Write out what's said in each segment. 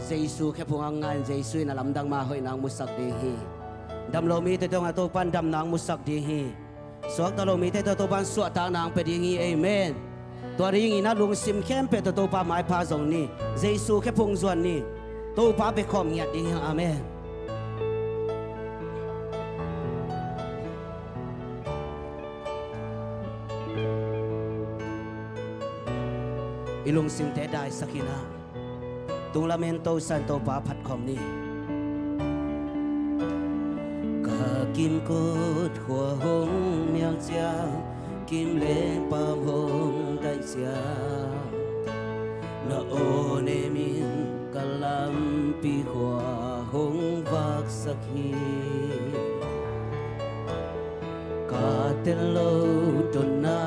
Giêsu khép phung ang ngan Giêsu na lamdang ma hoi nang musak di hi dam lo mi te tong ato pan dam nang musak di hi suak ta lo mi te to pan suak ta nang pe di hi amen tua ring ina lung sim khem pe to pa mai pa zong ni Giêsu khép phung zuan ni to pa pe khom ngiat di hi amen ilung sim te dai sakina tung lamento santo pa phat khom ni ka kim cốt khua hong miang chia kim lê pa hong đại chia na o ne min kalam pi khua hong vak sakhi ka tel lo ton na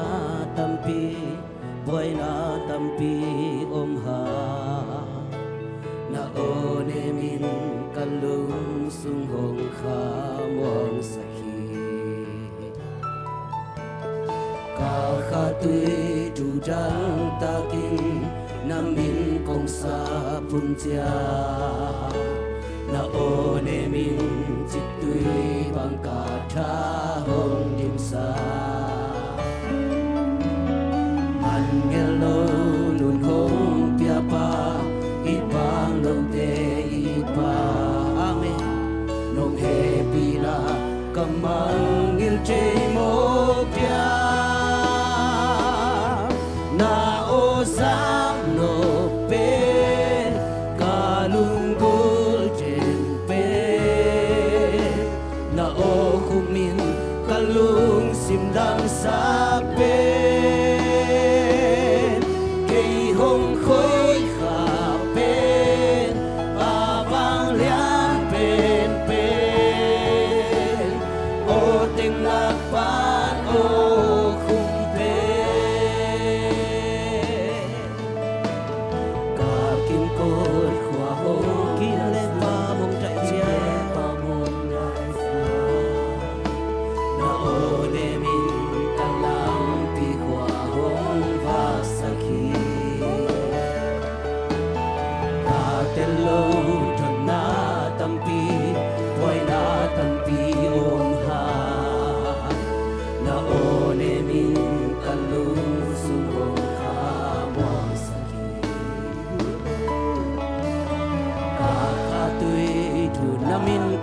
tampi boy na tampi om ha na o ne min kalung sung hong kha mong sakhi ka kha tui tu jang ta kin nam min kong sa pun chia na o ne min chit tui bang ka tha hong dim sa an ngel lo nun hong pia pa ipang lo te ipa amen nong he pila Kapmang il che mo pia na o sam no pe kalung gul chen pe na o kumin kalung sim dam sa pe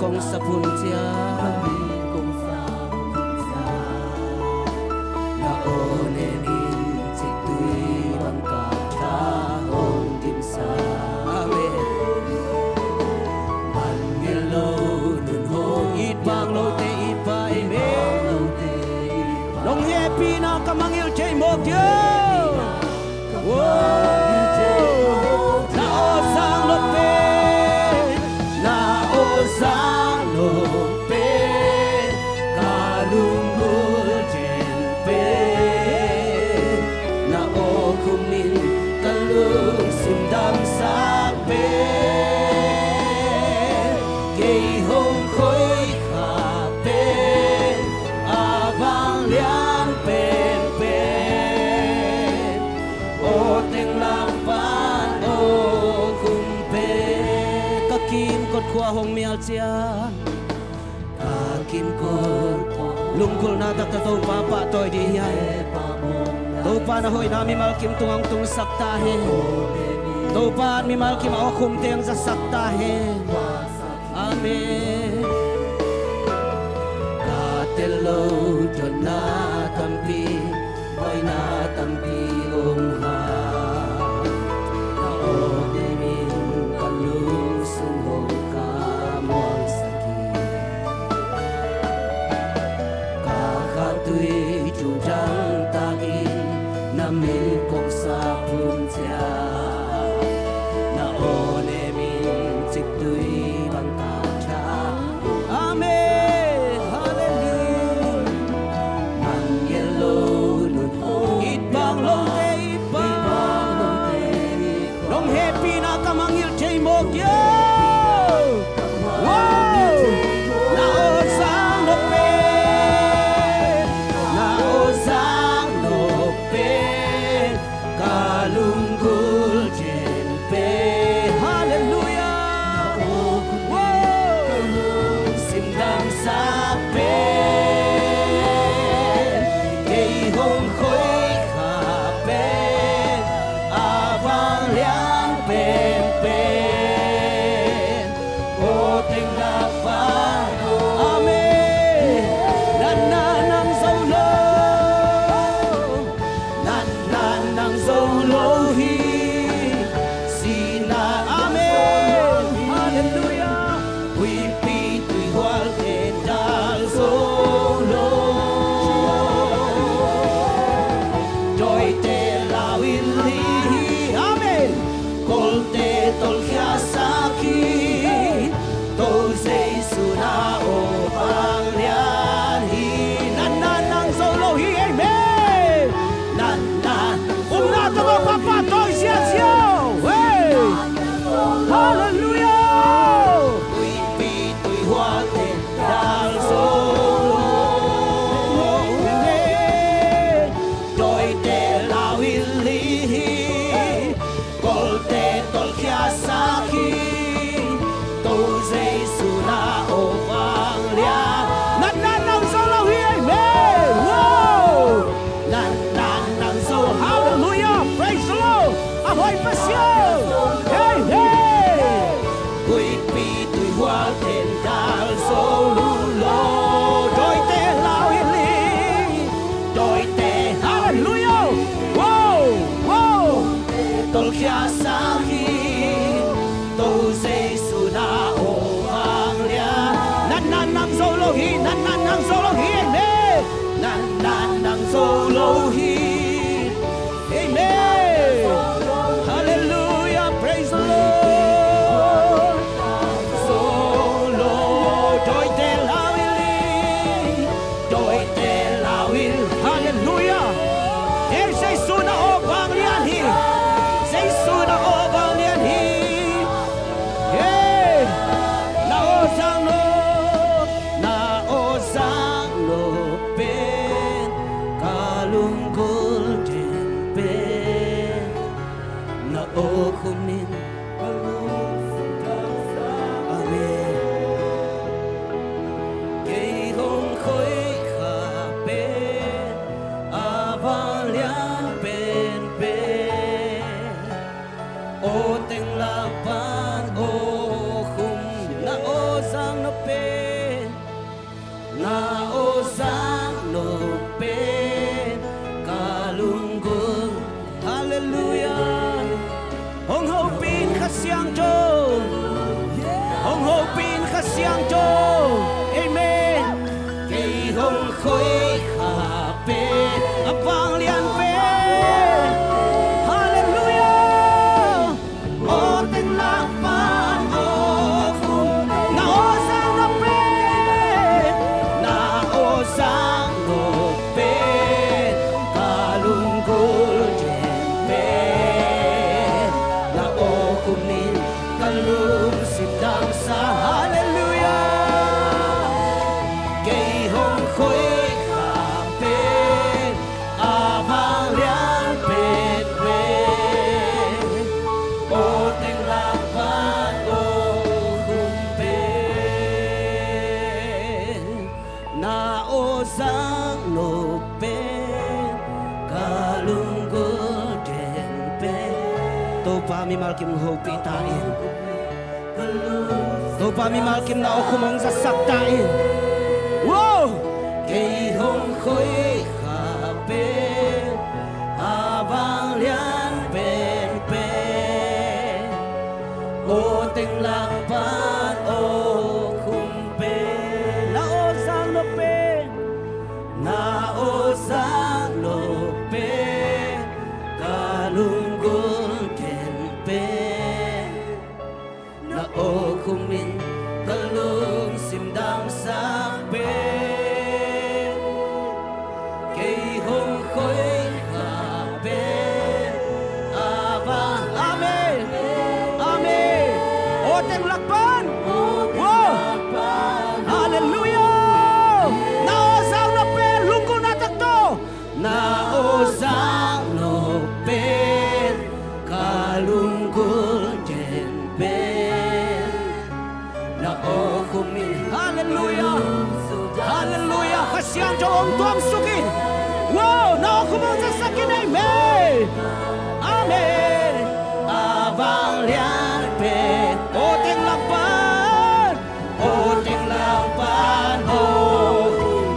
kong sa pun chia na o ne min chik tui bang ka tha hong dim sa amen man ngel lo nun hong it bang lo te it pa amen long happy na Kapmang il che mo kyo na o sang lo pe na o sang lo pe kalung gul chen pe na o kumin kalung sim dam sa pe gei hong khoi kha pe avang lian pen pen o teng lang pan o kum pe ka kim kot khua hong mial chia ka kim kot lung kul na tak ta to pa pa toy di hai to pa na hoi na mi mal kim tungang tung sak ta he to pa mi mal kim o khum teng za sak ta he amen ka tel lo ton na tampi boy na tampi om ha na o de min kalung sung hong ka mong sakhi ka kha tui chu jang ta gin na min kong sa pun chia na o ne min chik tui bang ka tha amen hallelujah man yello nun hong it bang lo te it bang long happy na Kapmang il che mo kyo na o sang lo pe na o sang lo pe kalung gul chen pe hallelujah cầu Giêsu na ô vang lia nan nan nang solo hi nan nan nang solo hi amen nan nan nang solo hi amen hallelujah praise the Lord solo đôi tên lao ili đôi tên lao il hallelujah em Giêsu na ô vang lia hi Giêsu na ô vang lia hi na ô giang no bên kalungkul din bên na ô khum nin amen cây hồng khói khả bên avalian bên bên ô tình la ban ô khum na ô giang no bên na ô giang no bên kalungkul hallelujah hong ho pin khát siang cho hong ho pin khát siang cho amen cây hồng khói khả bên vang lian bên hallelujah ô tình lạc ban ô khum na ô giang no bên na ô giang no bên kalungkul din bên na ô khum nin kalum simdang sa hallelujah cây hồng khói khả bên vang lian bên bên ô tình lạc ban ô khum bên na ô giang no bên kalungkul din bên to pa mi malkim ho pitain to pa mi malkim na o khumong sa saktain wow cây hồng khói khả bên vang lian bên bên ô tình lạc ban ô khum bên na ô giang no bên na ô giang no bên kalungkul din bên na ô khum nin kalung simdang sa bên cây hồng khói khả bên vang amen amen ô tình lạc ban wow hallelujah na ô giang no bên lungkul na takto na ô giang no bên kalungkul din bên na ô khum nin hallelujah hallelujah kasiang cho ông tuam sukin wow na ô khumong sa sakin amen amen vang lian bên ô tình lạc ban ô tình lạc ban ô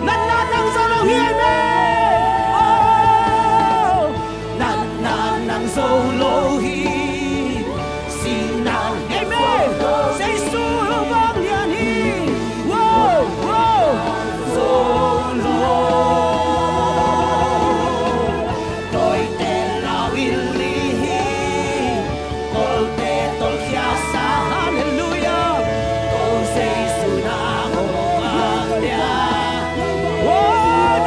nan nan nang solo hi amen oh nan nan nang solo hi si nan amen Giêsu vang lian hi wow wow solo đôi tên lao ili col te tol khia sa hallelujah cầu Giêsu na ô vang lian wow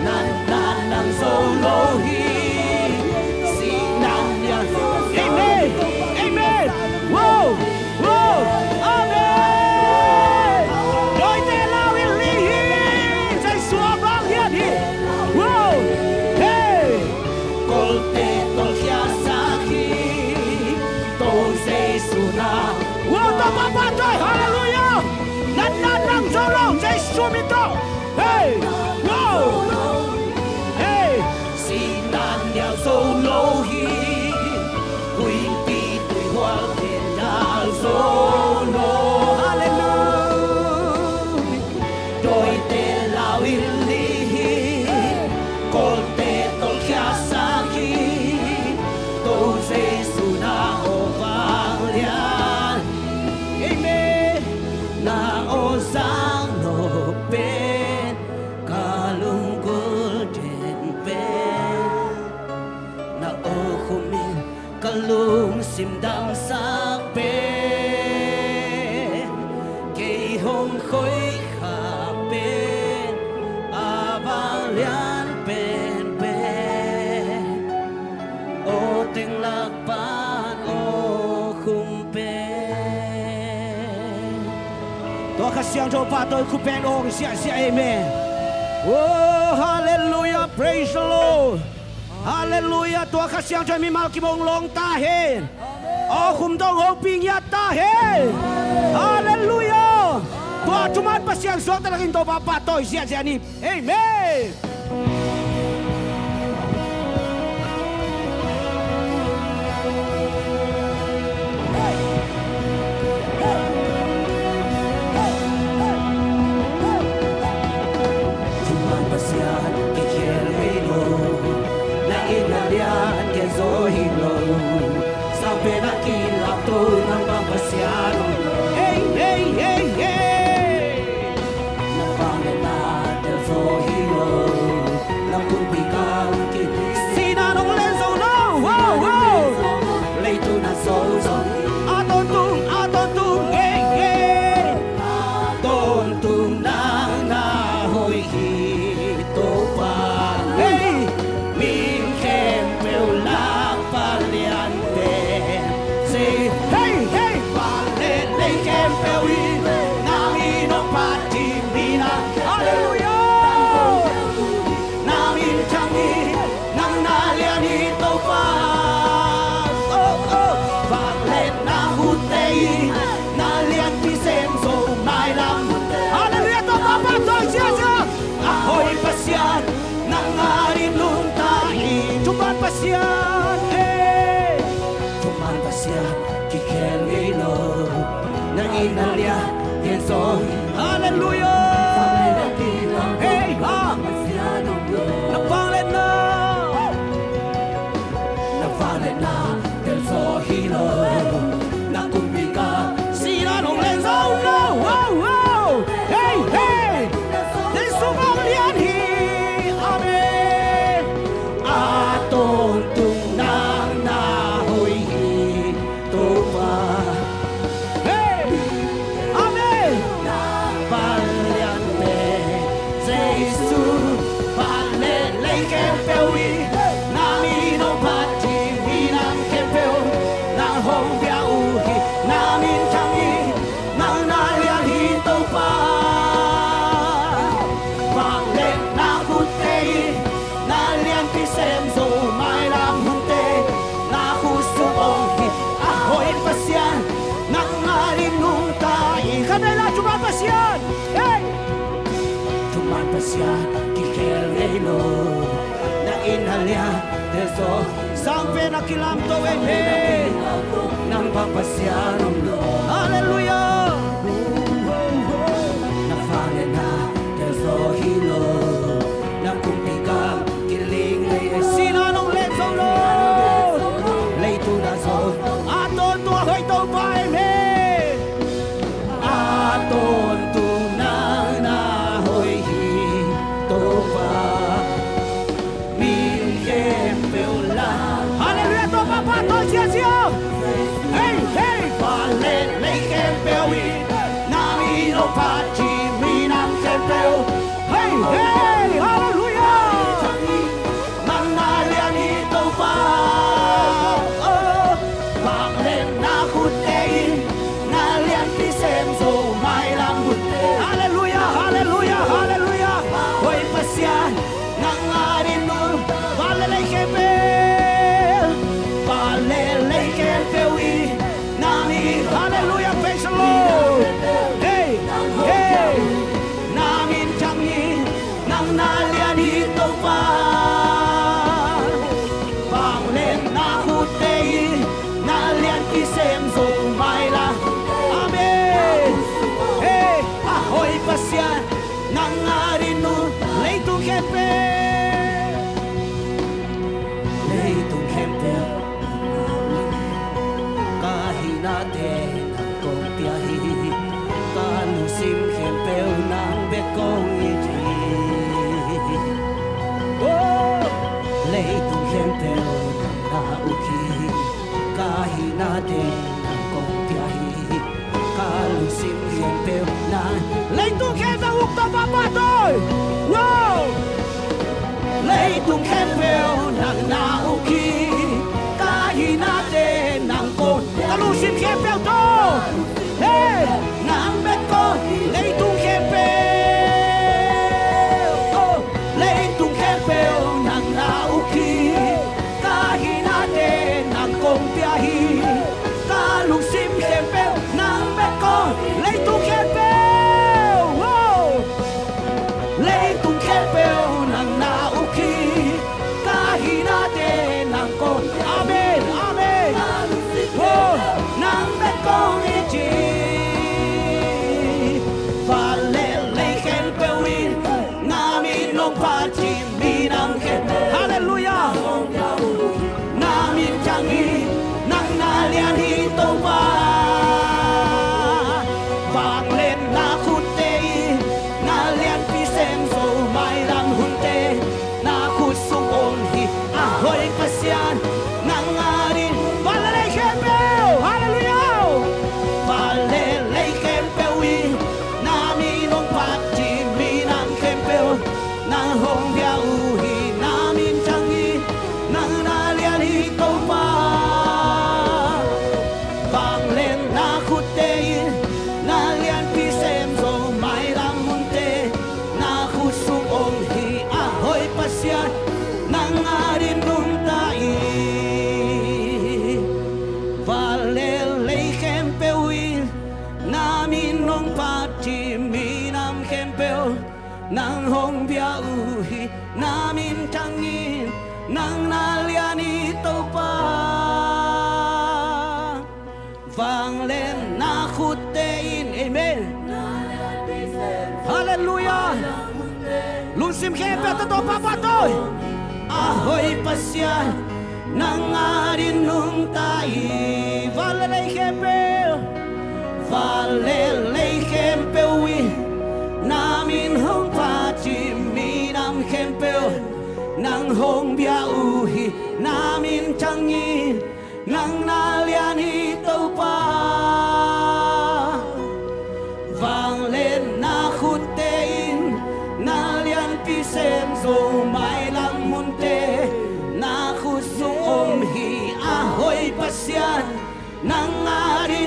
nan nan nang solo hi si nan lian amen amen wow wow amen đôi tên lao ili Giêsu vang lian hi wow hey col te tol khia sa hi cầu Giêsu na wow ta pa pa toi hallelujah nan nan nang solo Giêsu mi to hey wow hey si nan lian solo hi quy pi tuổi hoa thiên na solo hallelujah đôi tên lao ili col te tol khia sa hi cầu Giêsu na ô vang tua khát xiang cho ba tôi khu pen ong sia sia amen. Oh hallelujah, praise the Lord. Hallelujah, tua khát xiang cho mi mal ki bong long ta hen. Oh khum dong ho ping ya ta hen. Hallelujah. Tua cuman pasiang suat talagang to ba tôi sia sia ni. Amen. Sampai nak kilap tu nampak pasiano. Hey hey hey hey. Nampak nak terzohiro. Namun pikir kita Sina nong lenzo no. Wow wow. Leitu na sozo. Aton tung hey hey. Aton tung na hoi hito pa. Hey. Min kem peulang palian. Hey hey. Hallelujah. Namin changi nang nalian ito pa. Oh oh. Baklet na hutay nalian pisem so may lang. Hallelujah to papa to siya siya. Ahoy pasyan nang arim luntain. Cuman pasyan. Hey. Cuman pasyan kikel ngilo nang inalya yenso. Hallelujah. Hey ha. Napalit na. Napalit na del sohilo na kumbika. Sina nong lenzo no. Wow wow. Hey hey. Del sumalian hi. Amen. Aton tung nang nahoy hito pa. Hey. Amen. Paliante Jesu palelay kempewi namin o pati minang kempeo nang hong biauhi namin kami nang nalian hito pa. Panglet na kutay nalian pisem so may lang hunte na kusubonghi ahoy pasyan nang aring nung tayo. Kanila cuma pasyan. Hey. Cuman pasyan kikerelo na inhalya deso Sampai nakilam to amen. nang papasyan Hallelujah. na fane na deso hilo nang kumpigang kiling lay Sina nong lenzo no. Leitu na so Aton to hoy to pa amen. aton tunang na hoy hito pa min kempeulang. Hallelujah to papa to siya siya. Hey hey. Palet lay kempewi namin o pati minang kempeu. Hey hey. Hallelujah. Mang nalian ito pa. Oh. Palet na kutein nalian pisem so may lambut. Hallelujah. Hallelujah. Hallelujah. Hoy pasyan nang arin nun. Valelay kepe. Palelay kempewi namin. Hallelujah. Praise the Lord. Hey hey. Namin kami nang nalian ito pa. Panglen na hutay nalian pisem so may lang. Amen. Hey. Ahoy pasyan nang arin nun. Leitung kepe. Leitung kempel kahinate ng kong tiyahi kalusim kempel ng bekong iti. Oh. Leitung kempel ng nauki kahinate ng kong tiyahi kalusim kempel ng Leitung kepe ukto papa to. Wow. Leitung kempel ng nauki kahinate ng kong Kalusin kepe to. Hey. ng bekong Leitung hong bia uhi namin tangin nang nalian ito pa vang lên na khutein amen hallelujah luôn sim khepe to papa tôi ahoy pasya nang arin nung tai valelay khepe wi namin hong pa chim nam khepe nang hong bia uhi namin tangin nang nalian ito pa vang lên na khutein nalian pisem zo mai lang munte na khusung om hi ahoy pasyan nang ngari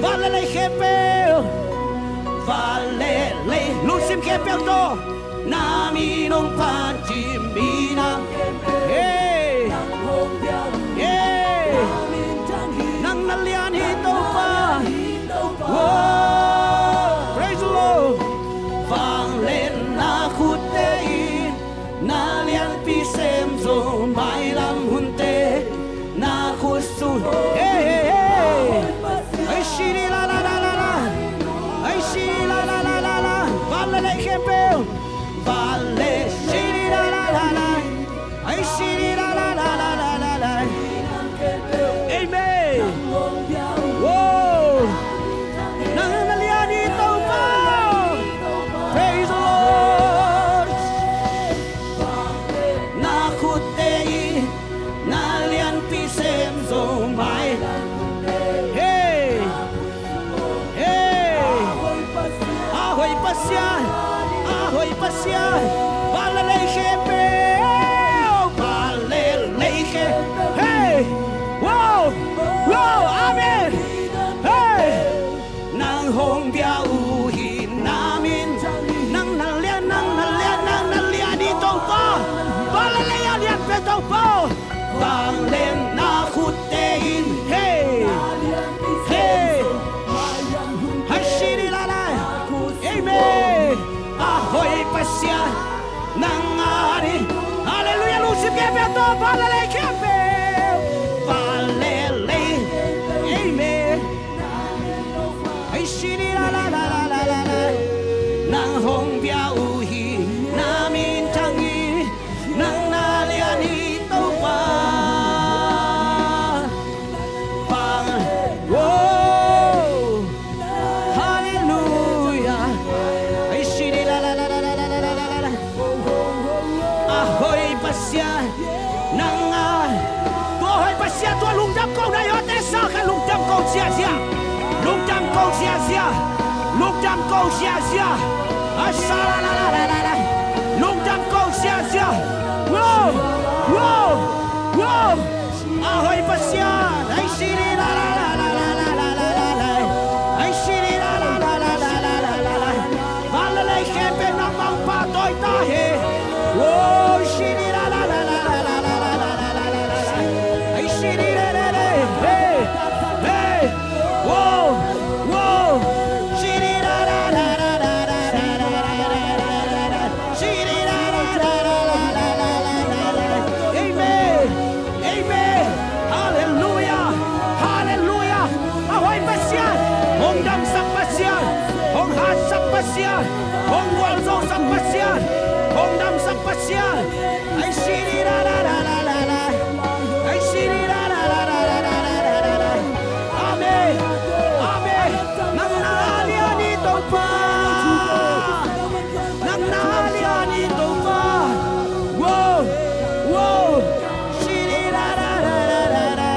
valalay kepel valelay lusim kepel to naminong panchimina hey nang nalian ito pa praise the Lord vang lên na khutein nalian pisem zo mai lam hunte na khusun hey ay shiri la la la la la ay shiri la la la la la vale kepel vale shiri la la la la ay shiri la la la la la la la amen whoa nang nalian ito pa praise the Lord na khutein nalian pisem zo mai ahoy pasyan valalay kepe valalay ke hey wow amen hey nang hong bia uhi namin nang nalian ito pa valalay alian peto pa valen na khutein hey hashiri lalay amen ahoy pasya nangari hallelujah lusip kepe to valalay kepe valalay amen ay shiri la la la la la la la nang hong bia uhi namin tangi nang nalian ito pa whoa hallelujah ay shiri la la la la la la la la la ahoy pasya nang ahoy pasya to lungdam ko na yote sa ka lungdam ko sia asala la la la la lungdam ko sia wow ahoy pasya ay shiri la la la la la la la la la ay shiri la la la la la la la la valalay kepe na mang patoy tahe wow shiri la la la la la la la la la la ay shiri la la la hey wow shiri la la la la la la shiri la la la la la la amen hallelujah ahoy pasyan hong dam sak pasyan hong hat sak pasyan hong walzo sak pasyan hong dam sak pasyan ay shiri la la la la la la ay shiri la la la la la la la amen nang nalian ito pa wow shiri la la la la la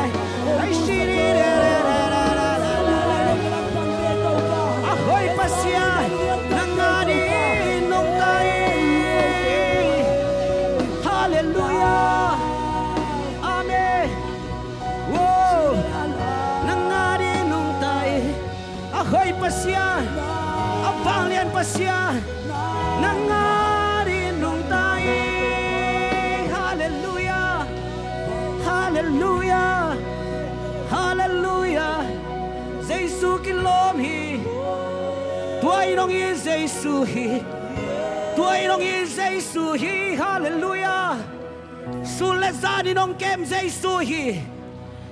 ay shiri la la la la la ahoy pasyan nang anin nung tai hallelujah amen wow nang anin nung tai ahoy pasyan abang lian pasyan nang anin nung tai hallelujah Giêsu kilom hi tuai nong i Giêsu hi tuổi nong in Giêsu hi hallelujah su lê ra đi nong kem Giêsu hi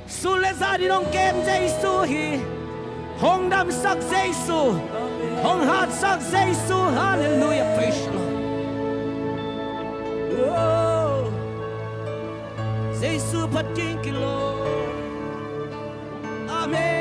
su lê ra đi nong kem Giêsu hi hong đam sắc Giêsu hong hát sắc Giêsu hallelujah praise the Lord oh Giêsu phát kinh kilo amen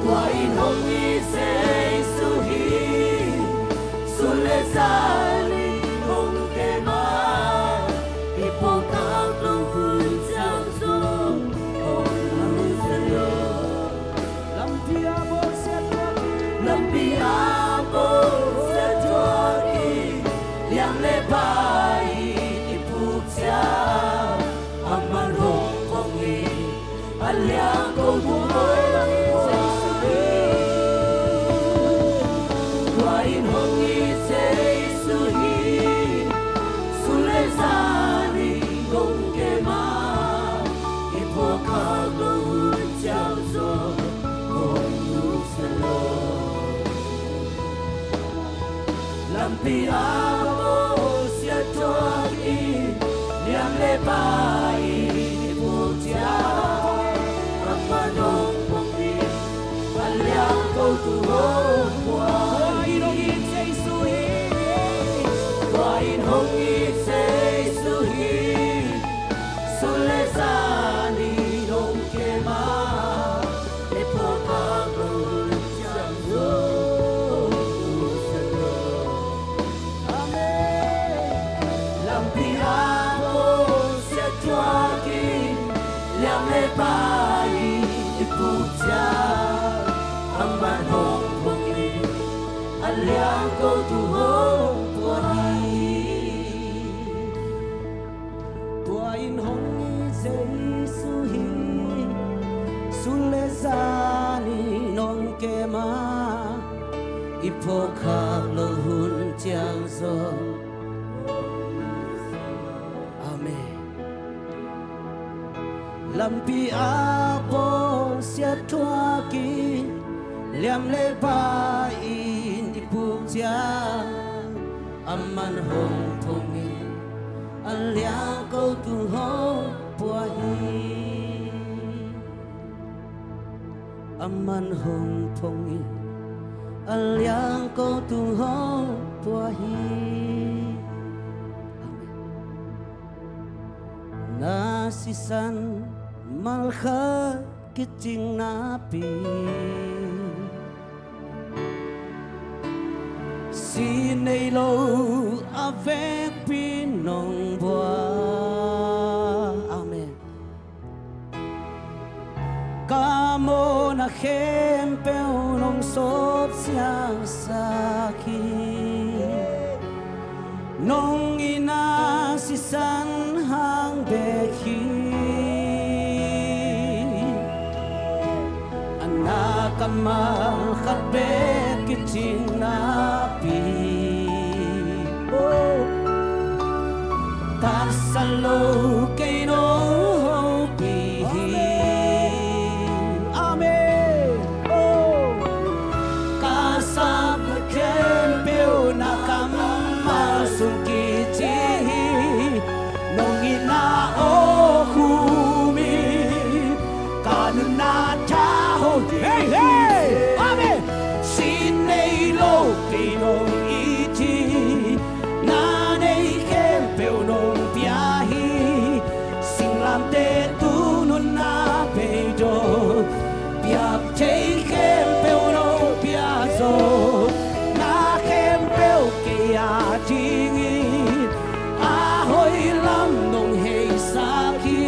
Why liang câu tu hoi qua in hong i Giêsu hi su le zani nong ke ma i po ka lo chao zo hong lu se lo lam pi a mo sia toa i liam le bai i po cha apa nong pong i a liang câu tu hoi qua in hong i Giêsu hi qua in hong i Giêsu hi su le zani nong ke ma e po ka lo chang zo lam pi a mo sia chua ki liam le bai i pu cha amma nong pong i a liang câu tu hoi qua tua in hong Giêsu hi su le zani nong ke ma ipo kha lo hun chang zo amen lampi a po sia thua ki liam le ba in ipu cha amman hong thong mi an liang câu tu hong bua hi amman hong thong mi an liang câu tu hong bua hi na si san mal kha ki ching na pi si nei lo avec pin nong bua amen ca mô na khem peo nong sop siang sa ki nong ina si san hang be khi ana kamal khat be ki ching na pi ta salo ke no pi amen ka sam kem peo na kam ma sun ki chi nong ina o hu mi ka na cha ho hey hey amen sin nei lo ke no i chi na nei kem peo nong pia hi sing lam te tu nun na pe do piak chei kem peo nong pia zo na kem peo ke a jing i a hoi lam nong hei sa ki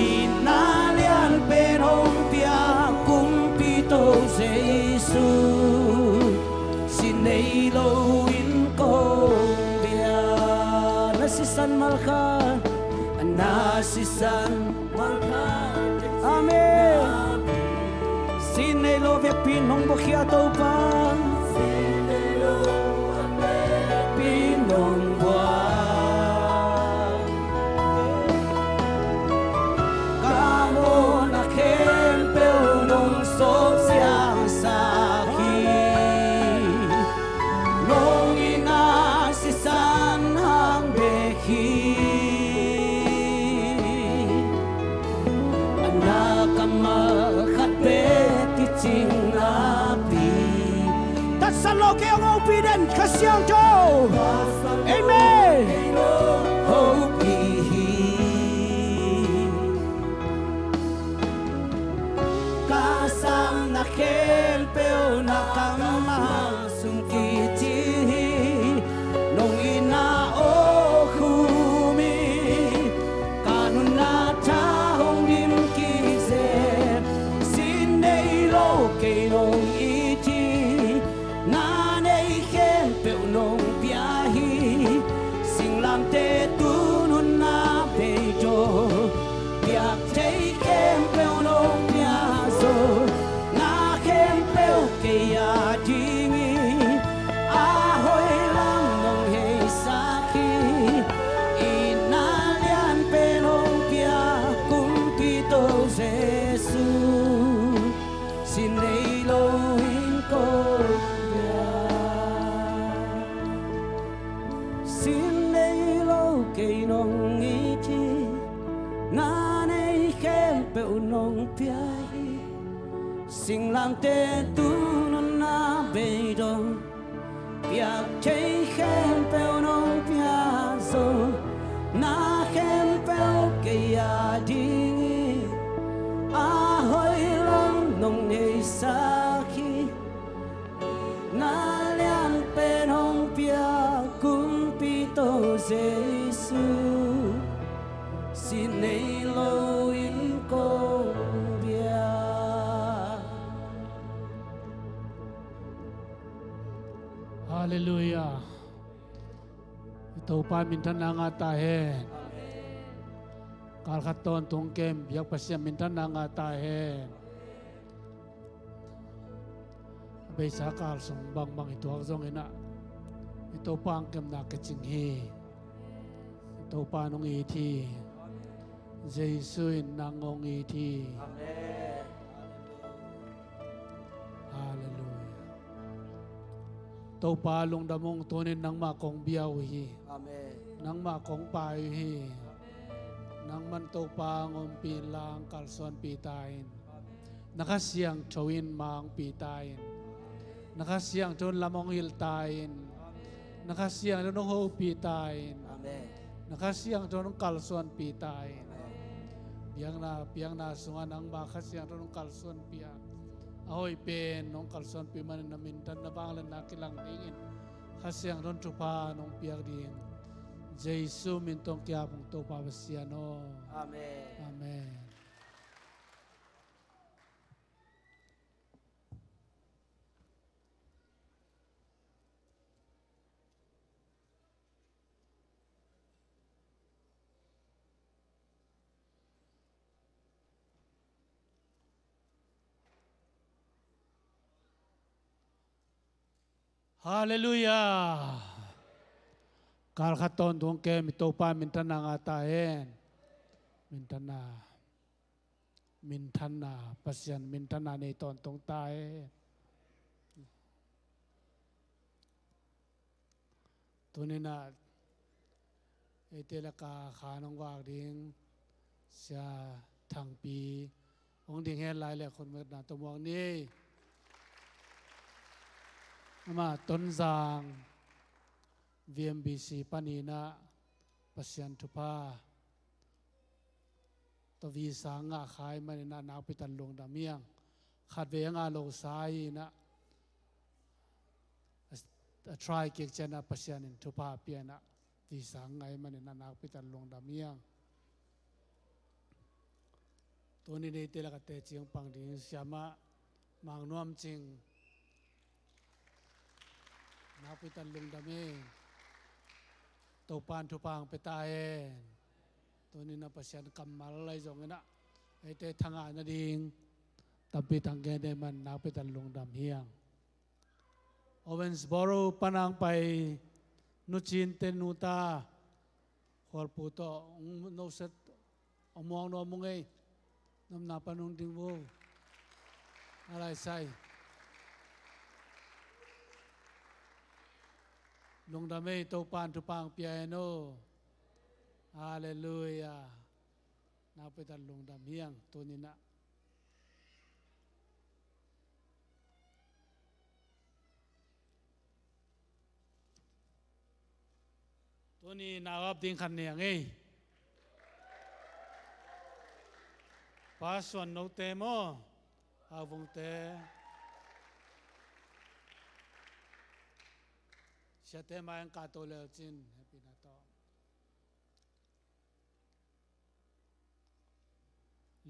i na lian pe nong pia kum pi to Giêsu sin nei lo in ko bia na si san mal kha na si san mal kha amen sin nei lo ve pin nong bo khia to pa sin nei lo pin nong bua ca mô na khem peo nong sop siang sa ki nong ina si san hang be khi ana kamal khat be ki ching na pi ta san lo ke ngau pi den ka siang jo amen ho pi ka sam na khem peo na kam ma sum ki chi nong ina o khu mi ka nun na cha hong lim ki ze sin nei lo ke nong i chi na nei khem peo nong pia hi sing la bèo nong piai sinh lang tê tu non na bê dong piak chê khem bèo nong pia zo na khem bèo kia đi a hoi lang nong nei sa khi na lian bê nong pia kum pi to Giêsu xin nay lâu in công bia. Hallelujah. Ito pa mintan na nga tahen. Kalkaton tong kem biyak pa siya mintan na nga tahen. Abay sa kalsong bang ito akzong ina. Ito pa ang kem na kachinghi. Ito pa nung iti. Jesuin nangong iti. Amen. Hallelujah. Ito pa lungdamong tunin ng makong biyawihi. Amen. Nang makong payuhi. Nang manto pa ngumpi lang kalson pitain. Nakasiyang chawin mang pitain. Nakasiyang chon lamong hiltain. Nakasiyang chon ho pitain. Amen. Nakasiyang chon kalson pitain. Piang na sungan ang makasiyang chon kalson piang. Ahoy pen nong kalson pi man na mintan na banglan na kilang dingin. Kasiyang chon chupa nong piang ding. Jesu mintong kya pong to pabasiano. Amen. Amen. Hallelujah. Kalkaton tong kem ito pa mintan na nga tahen. Mintan na pasyan mintan na ni tong tahen. Tunin na itila ka kanong wag ding siya Thang pi ong ding hen lai le kon met na tumong ni. Ama tonzang VMBC panina pasyan tupa to visa nga khai manina napitan Lungdam yang khatve nga lo sai na try kek chana pasyan in tupa piana visa ngai manina napitan Lungdam yang toni nei tela ka te chiang pang ding siama mang nuam ching napitan Lungdam topan tupang petahen toni na pasyan kamal lai zong ina ite thanga na ding tapi tangge de man napitan Lungdam hiang Owensboro panang pai nuchin tenuta khol puto no set omong no mungay nam na panung ding wo alai sai Lungdam topan tupang piano. Hallelujah. Napitan Lungdam hiang tunina. Tuni nawab ding kan niang Pasuan no temo. Avong te. Siya tema yang katolel chin happy na to.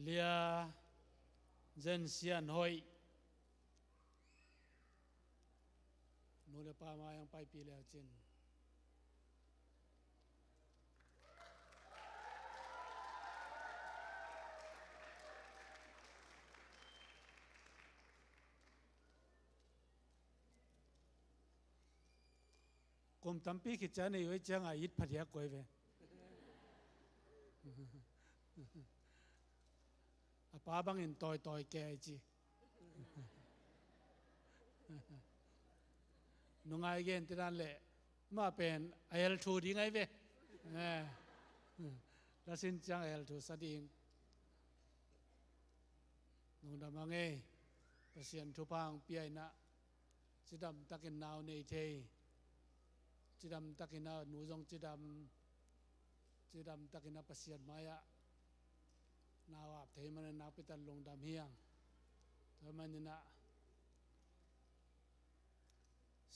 Lia zen sian hoi. Nula pa ma yang pai pilel chin. Kum tampi kita ni wei jangan ayat padiak koi be. Apa bang in toy ke ji. Nungai gen tiran le ma pen ayal thu di ngai be. Lasin jang ayal thu sading. Lungdam ange pasien thupang piai na chidam takin naw nei the chidam takina nuzong chidam takina pasien maya nawap thei man na pitan lungdam hiang thamanina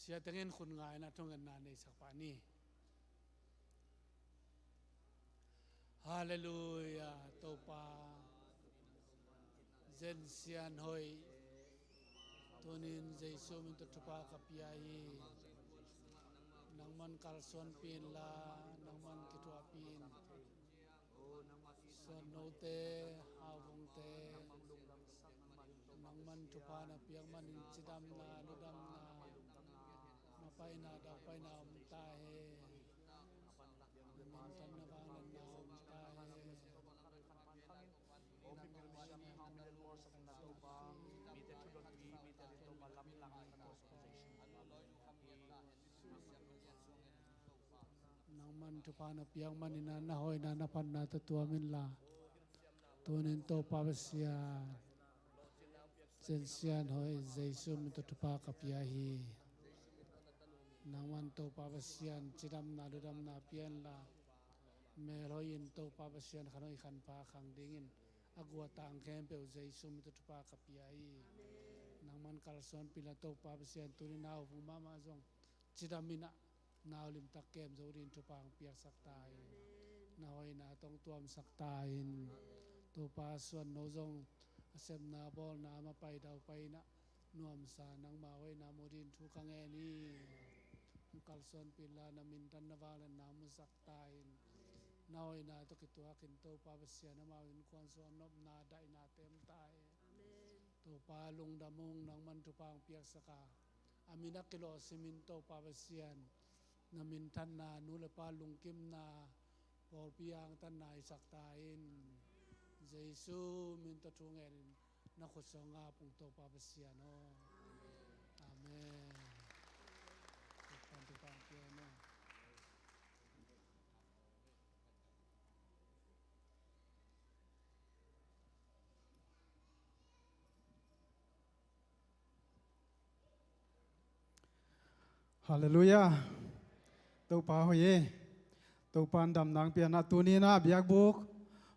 sia tengen khun ngai na thongan na nei sakpani hallelujah topa zen sian hoi tunin jesu min to thupa kapiai nangman kalson pin la nangman kitwa pin son note awong te nangman thupa na piang man chidam na ludam na mapai na daw pai na ta he man tan na bang na ta he nangman thupa na piang man ina na hoi na pan na tua min la tunin to pawasia sensian hoi jesu min to thupa kapia hi nangman to pawasian chidam na dudam na pian la meroin to pawasian khanoi khan pa khang dingin agwa tang kem pe jesu mi to pa kapia hi nangman kalson pila to pawasian tunin naw fu mama jong chidamina naw lim tak kem zorin to pang piak saktai nawai na tong tuam saktai to pa suan no jong asem na bol na ma pai daw pai na nuam sa nang ma wai na modin thu kang e ni kalson pila na min tan na walan na mu saktai nawai na to kitua kin to pa basia na ma in kwan so nop na dai na tem tai to pa lungdam mung nang man tu pang piak saka amina kilo simin to pa basian na min tan na nu le pa lungkim na pol piang tan na saktain jesu min to thungen na khosonga pung to pa basia no amen tu pang piang no Hallelujah. Tau pa hoye. Tau pan dam nang piana tunina biak buk.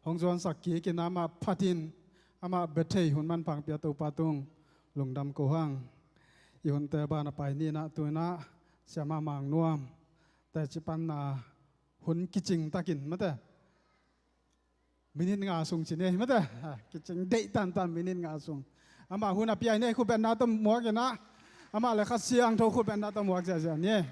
Hong Juan sakki kinama patin ama bethei hun man pang pia tau patung lungdam ko hang. Ihun te ba na pai ni na tuna siama mang nuam. Ta chipan na hun kiching takin mata. Minin nga sung chine mata. Kiching dei tan minin nga sung. Ama hun apiai ne khu ben na tam mo ke na. Ama le khát siang thâu khut bên đó tao mua cái gì nhé.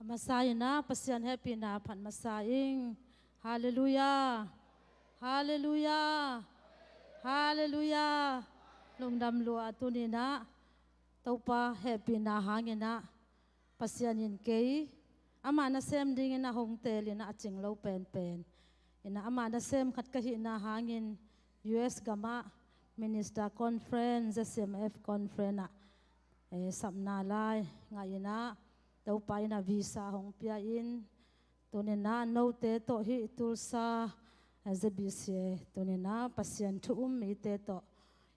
Masaya na pasian happy na pan masaing. Hallelujah. Hallelujah. Hallelujah. Lungdam lua tunina. Taupa happy na hangina pasianin kay ama na sem dingin na HUNTE na aching low pen ina ama na sem khat kahi na hangin US gama minister conference ZBCM conference na samna lai ngayina taupa ina visa hong pia in tunina no te to hi Tulsa ZBCM tunina pasian tu mi te to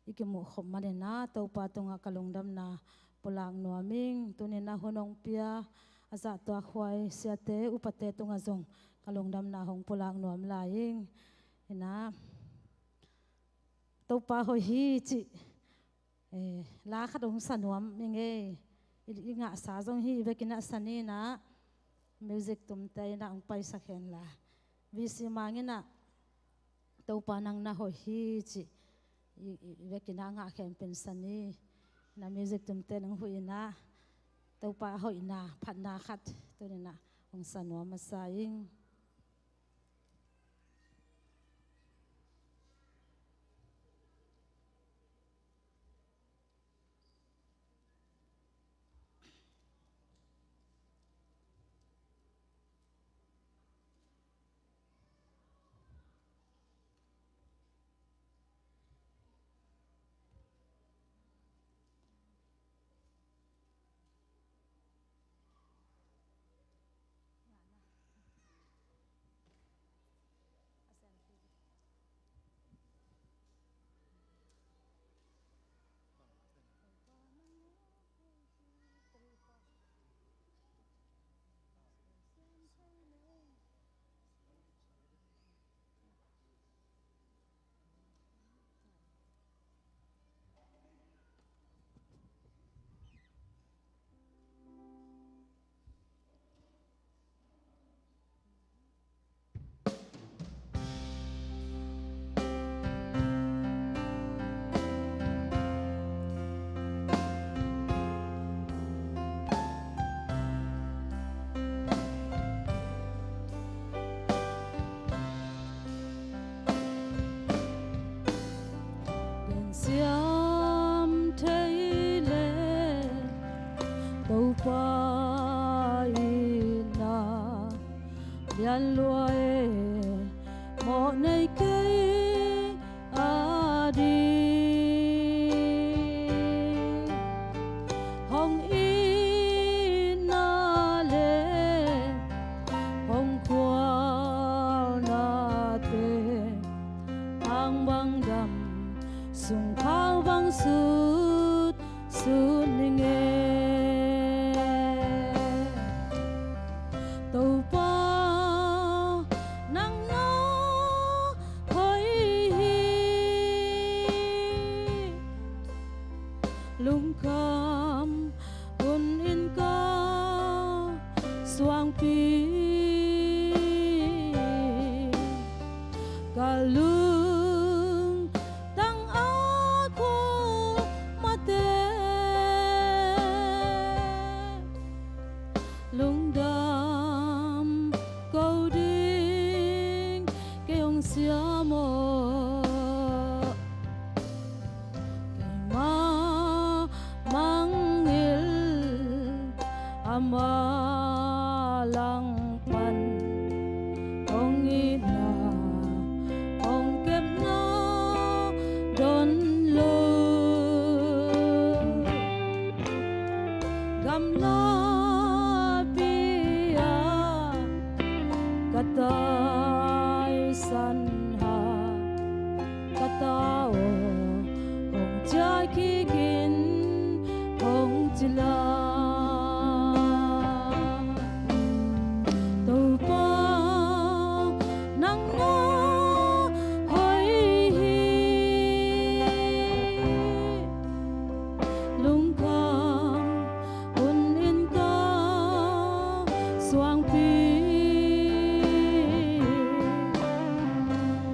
ikimu khom manena tau patunga kalungdam na pulang nuaming tunina hunong pia aza to khwai siate upate tunga zong kalungdam na hong pulang nuam laing ina tau pa ho hi chi la khadong sanuam minge inga sa zong hi bekina sanina music tumtai na ang pai sakhen la visi mangina tau pa nang na ho hi chi vekina nga khem pensani na music tumte nang huina tau pa hoina phatna khat tunina ong sanwa masaing pa ina lian lua e mo nei cây adi hong ina le hong qua na te ang bang dam sung khao bang sut sut ning e tàu pa nang no hoi hi lung kam un in ka suang pi ka lung tang ako mate Lungdam câu đinh cái ông xia mồ cái ma mang il ama lang pan ông ina ông kep na don lo gam la katay sanha katao hong chai kikin hong chila tàu pa nang no hoi hi lung kam un in ka suang pi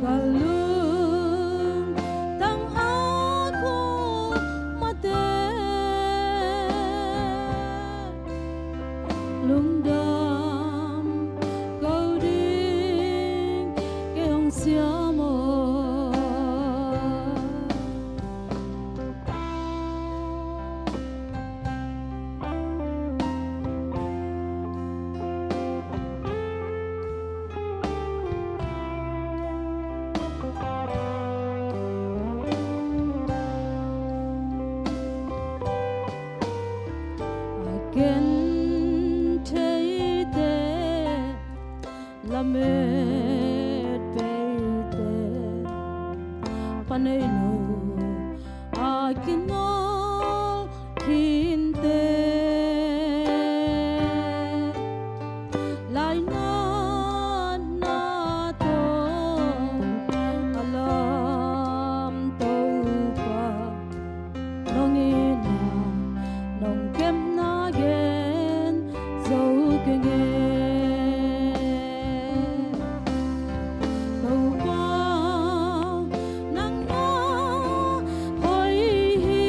kalung tang ako mate lungdam câu đinh cái hong xia mồ again take la met peite panay no akinol kinte lai na to alam to pa nong ina nong kem na gen zo kenge tàu pa nang no hoi hi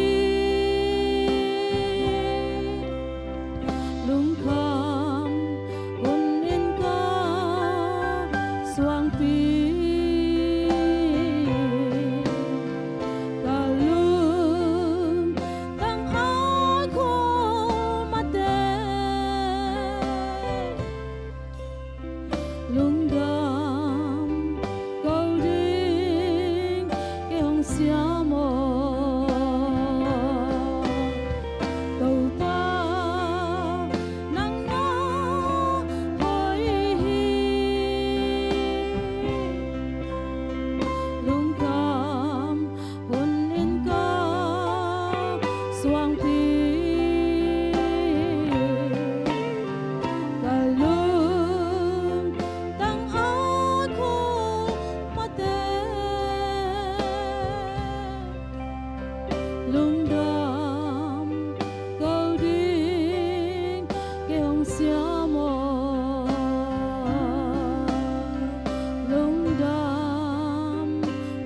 lung kham un in ka suang pi ka lung tang ako mate lungdam câu đinh cái hong xia mồ tàu pa nang no hoi hi lung kam un in ka suang pi ka lung tang ako mate lungdam câu đinh cái hong xia mồ lungdam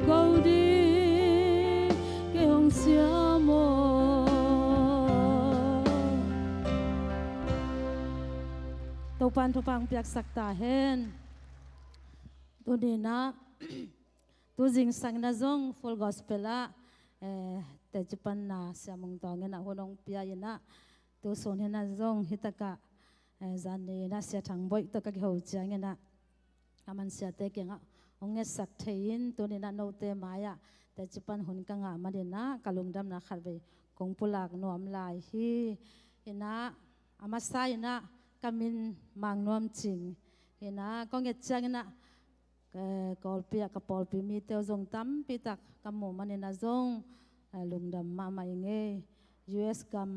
câu đinh cái hong xia mồ tàu pan thu pang piak sakta hen tu ni na tu jing sang na zong full gospel a te chupan na siamung tong na honong pia ina tu son hena zong hitaka zan ne na sia thang boi to ka ho chang na aman sia te kenga onge sak thein tu ni na no te maya te chipan hun ka nga ma de na kalungdam na khat ve kong pulak nuam lai hi ina ama sai na kamin mang nuam ching ina kong et chang na kolpia ka polpi mi te zong tam pi tak kamu mane na zong lungdam ma mai nge US kam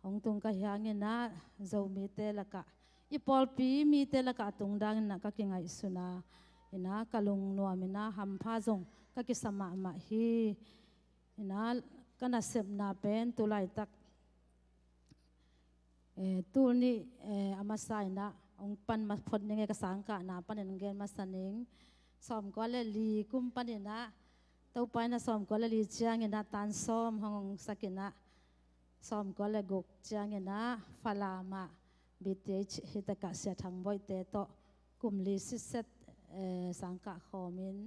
hong tung ka hyang na zo mi te laka I polpi mi te laka tung dang na ka kingai suna ina kalung nuam ina ham pha zong ka ki sama ma hi ina kana sep na pen tu lai tak tu ni ama sai na ong pan ma phot nge ka sang ka na pan en gen ma saning som ko le li kum pan na to pai na som ko le li chiang ina tan som hong sakina som ko le gok chiang ina falama BTH hitaka sia thang boi te to kum li si set sang ka khomin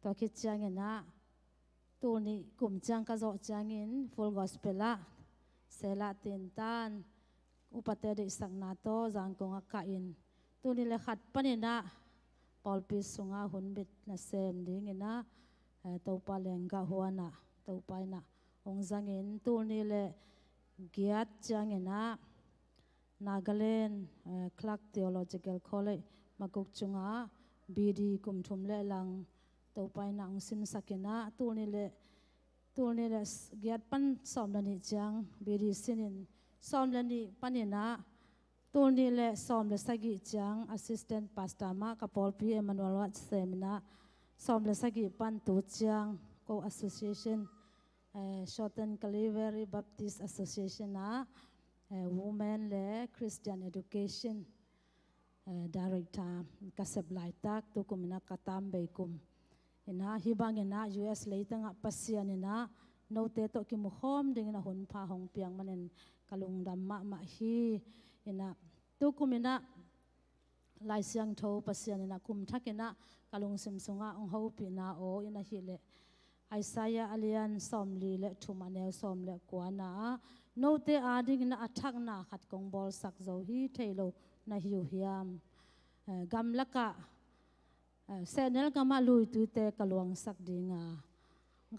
to ki chiang ina tu ni kum chiang ka zo chiang in full gospel la sela tin tan upate de sang na to jang kong ka in tu ni le khat panina polpi sunga hun bit na sem ding ina to pa lenga huana to pa na ong zangin tu ni le giat chang ina Nagaland Clark Theological College makuk chunga BD kum thum le lang to pa na ong sin sakina tu ni le giat pan som la ni chang BD sinin som la ni panina tu ni le som le sagi chang assistant pastor ma ka polpi Emmanuel wat semina som le sagi pan tu chang ko association Shorten Calvary Baptist Association na women le Christian education director kasep lai tak tu kumina katam beikum ina hibang ina US leitanga pasian ina no te to ki mu khom ding na hun pha hong piang manen kalungdam ma hi ina tu kumina lai siang tho pasian ina kum thakena kalung sim sunga ong ho pi na o ina hi le Isaiah alian somli le thumanel som le kwana no te ading na athak na khat kong bol sak zo hi thailo na hiu hiam gamlaka senel kama lui tu te kalwang sak dinga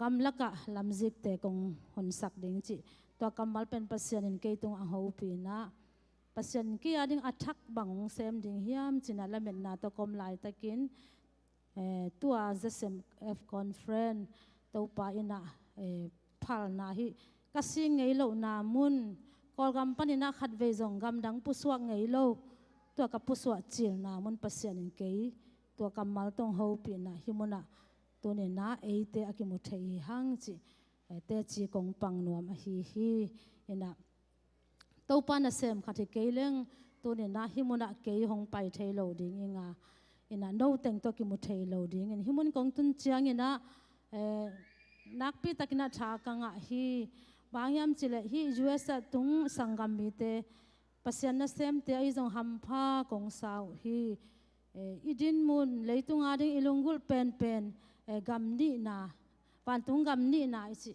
gamlaka lamzik te kong hon sak ding chi to kamal pen pasian in keitung a ho pi na pasian ki ading athak bang sem ding hiam china lamen na to kom lai takin tua ZBCM conference to pa ina phal na hi kasi ngei lo na mun kol gam panina khat ve zong gam dang puswa ngei lo to ka puswa chil na mun pasian in kei to kamal tong ho pi na himuna to ne na eite akimu thei hang chi te chi kong pang nuam a hi ina to pa na sem khati keileng to ne na himuna kei hong pai thei lo ding inga ina no teng to ki mu thei lo ding in himun kong tun chiang ina nakpi takina tha kanga hi bangyam chile hi US tung sangam mi te pasian na sem te ai jong hampha kong sau hi idin mun leitung ading ilungul pen gamni na pantung gamni na ichi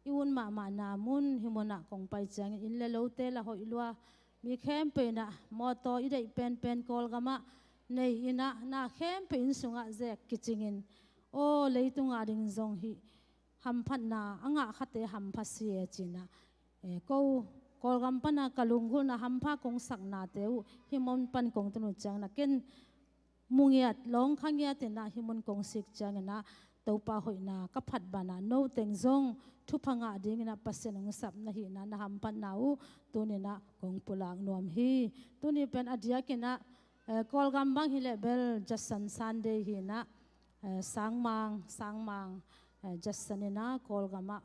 iun ma na mun himona kong pai chang in le lo te la hoi lua mi khem pe na moto idei pen kol gama nei ina na khem pe in sunga zek kichingin o leitung ading zong hi hamphat na anga khate hampha sie china ko kolgam pana kalungul na hampha kong sakna teu himon pan kong tunu chang na ken mungiat long khangiat na himon kong sik chang na topa hoina ka phat bana no teng zong thu phanga ding na pasenong sap na hi na hamphat na u tuni na kong pulang nuam hi tuni pen adia kena kolgam bang hi level jasan Sunday hi na sangmang jasanina kolgama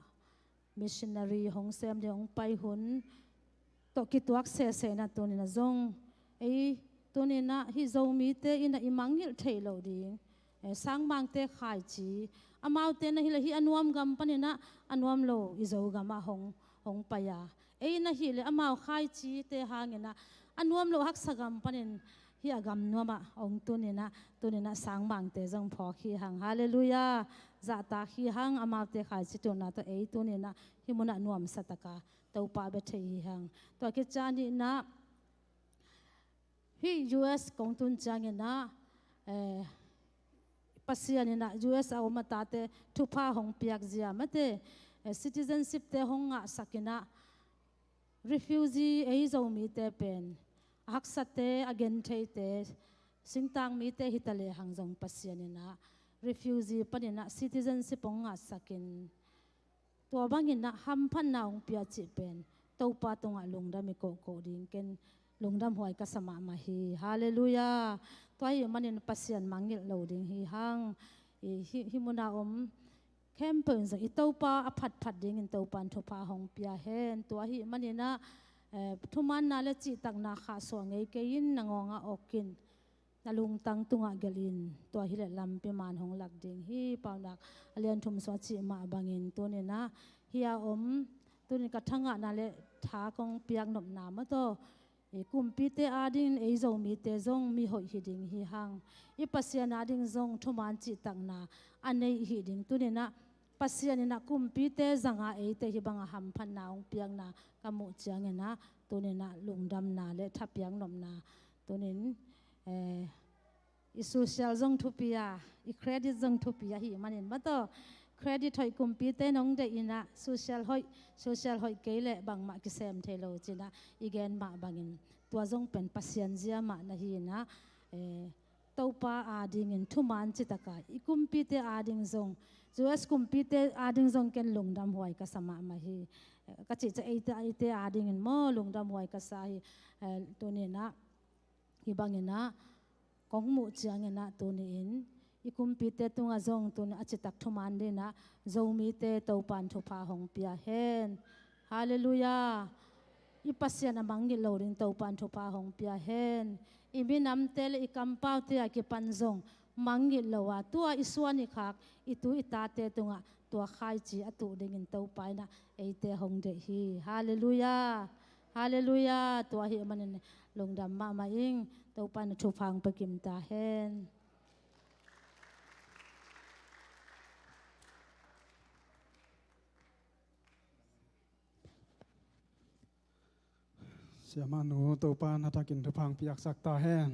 missionary hongsem de ong pai hun to kituak se na tunina zong tunina hi zomi te ina imangil thailo ding sangmang te khai chi amau te na hi anuam gam panina anuam lo izo gama hong paya na hi le amau khai chi te hangena anuam lo hak sagam panin เฮียกำนัวมาองตุนินะสังบังเตจงพอขี้หังฮาเลลูยาจะตาขี้หังอามาเตขายสิตุนาตัวตุนินะฮิมุนะนวมสัตกาตัวปาเบเทหิหังตัวกิจานินะฮิ US กองทุนจางนะปัสยานินะ US เอามาตาเตทุพาหงเปียกเจียมาเตcitizenship เตหงงะสักนะ refugee โจมีเตเป็นฮักษเตอเกนเทเตสิงตังมีเตฮิตาเลหังจงปัสยานินะ refugee ปนินะ citizenship หงงะสักินตัวบางอินะฮัมพันนาองเปียจิเป็นตัวปาตงะลงดามิโกโกดิงเกนลงดำหวยกัสมามาฮีฮาเลลูยาตัวฮิมันอินปัสยันมังเงลโลดิงฮีฮังฮิมุนาอมเข้มเปิงสังอิตัวปาอผัดดิงอินตัวปันทุพาหงเปียเฮนตัวฮิมันอินะทุมันนาเลจิตักนาขาสวงเอเกยินนางงะอกินนาลุงตังตุงะเกลินตัวฮิเลลำปิมานหงหลักดิงฮีปาวนักเลียนทุมสวจิมาบังอินตัวนี้นะฮิอาอมตัวนี้กัทงะนาเลท้ากงเปียกหนบนามะโตกุมปีเตอาดินโจมีเตจงมีหอยหิดิงฮิฮังอีปัสยานาดิงจงทุมันจิตังนาอันในหิดิงตัวนี้นะปัสยานินะกุมปีเตจังอาเตฮิบังหัมพันนาองเปียงนากะมุเจียงนะตัวนี้นะลุงดำนาเลทับเปียงหนบนาตัวนี้อีโซเชียลจงทุปียอีเครดิตจงทุปียหิมันเห็นมาโตเครดิตหอยกุมปีเตน้องเดอินะโซเชียลหอยเกลบางมากิเซมเทโลจินะอีแกนมาบางอินตัวจงเป็นปัสยันเจียมานะฮีนะตัวป้าอาดิงินทุมันจิตกาอีกุมปีเตอาดิงจงUS กุมปีเตอาดิงจงเกนลงดำหวยกัสมามาฮีก็จิจะไอเตอาดิงินมอลงดำหวยกัสาฮีตัวนี้นะฮีบางอินนะกองมุเจียงนะตัวนี้อินอีกุมปีเตตุงอาจงตัวนี้อาจจะตักทุมันดีนะโจมีเตตัวปันทุพาหงเปียเฮนฮาเลลูยาอีปัสยานามังกิโลดิงตัวปันทุพาหงเปียเฮนอีบินำเตลอีกัมเป้าเตอากิปันจงมังกิโลวะตัวอิสวานิคักอีตัวอิตาเตตุงะตัวขายจีอตุดิงินตัวไปนะเอเตหงเดฮีฮาเลลูยาฮาเลลูยาตัวฮีมันลงดำมาอิงตัวปันทุพางปกิมตาเฮนเสียมาหนูตัวปานหัตกินทุพังพิยักสักตาแห้ง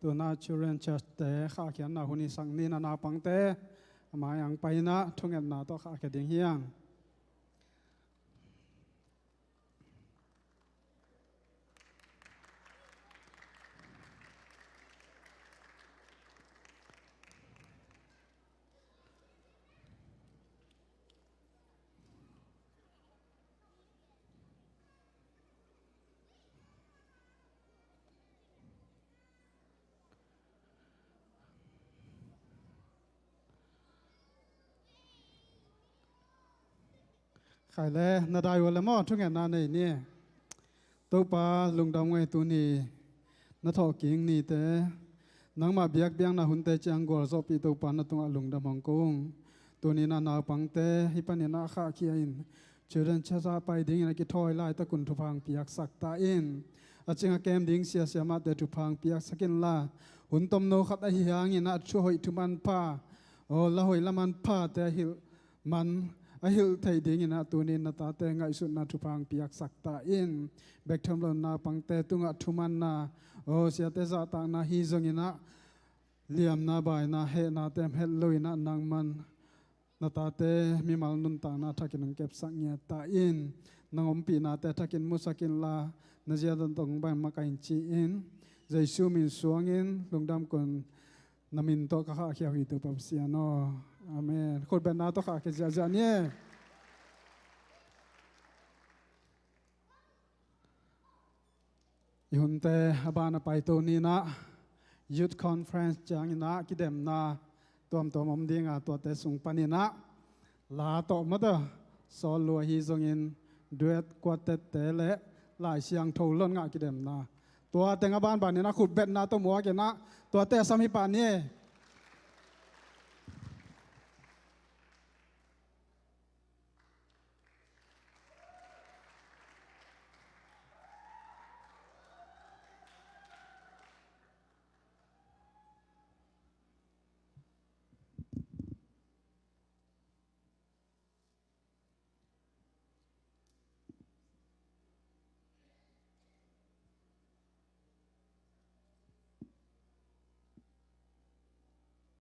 ตัวนาชูเรนเชสเตข้าเขียนนาหุนิสังนีนาปังเตมาอย่างไปนะทุ่งเงินนาตัวข้าเขียนเฮียงขายแล้วนาได้วันละมอทุ่งเงินนาในนี่ตัวปลาลุงดำไงตัวนี้นาทอกิ่งนี่แต่นังมาเบียกเบียงนาหุ่นเตจังกอลซอปีตัวปลานาตัวลุงดำมังกงตัวนี้นาปังเตฮิปันนาข้าเขียนเชิญชาซาไปดิ้งนักทอยไล่ตะกุนทุพังพิยักสักตาอินอาจจะแกมดิ้งเสียมาแต่ทุพังพิยักสักินลาหุ่นต้มโนขัดไอหิางอินาช่วยทุมันผ้าโอ้ละหอยละมันผ้าแต่หิมันไอหิลไทยดิ้งนะตัวนี้นาตาเตงไอสุนาทุพังพิยักสักตาอินเบกทำลนาปังเตตุงะทุมันนาโอ้เสียเตจะตางนาฮีจงอินะเลียมนาบายนาเฮนาเต็มเฮลลุยนะนางมันนาตาเตมีมัลนุนตางนาทักินเก็บสังเงียตาอินนางอมปีนาเตทักินมุสกินลานาเจียดันตงใบมากัยจีอินใจชูมินสวงอินลงดำคนนามินโตข้าเขียวหิตุปับเสียโนอาเมนคนเป็นนาโตข้าเขียจานี่ยุนเตอบานาไปตัวนี้นะYouth Conference จางนะกิเดมนาตัวมดีงาตัวเตสุงปานินะลาโตมาเตอสอลัวฮีจงอินดูเอตกวดเตเตเลหลายเสียงโทล้นงากิเดมนาตัวเตงบ้านนี่นะขุดเบ็ดนาตัวมัวกันนะตัวเตสามีปานี่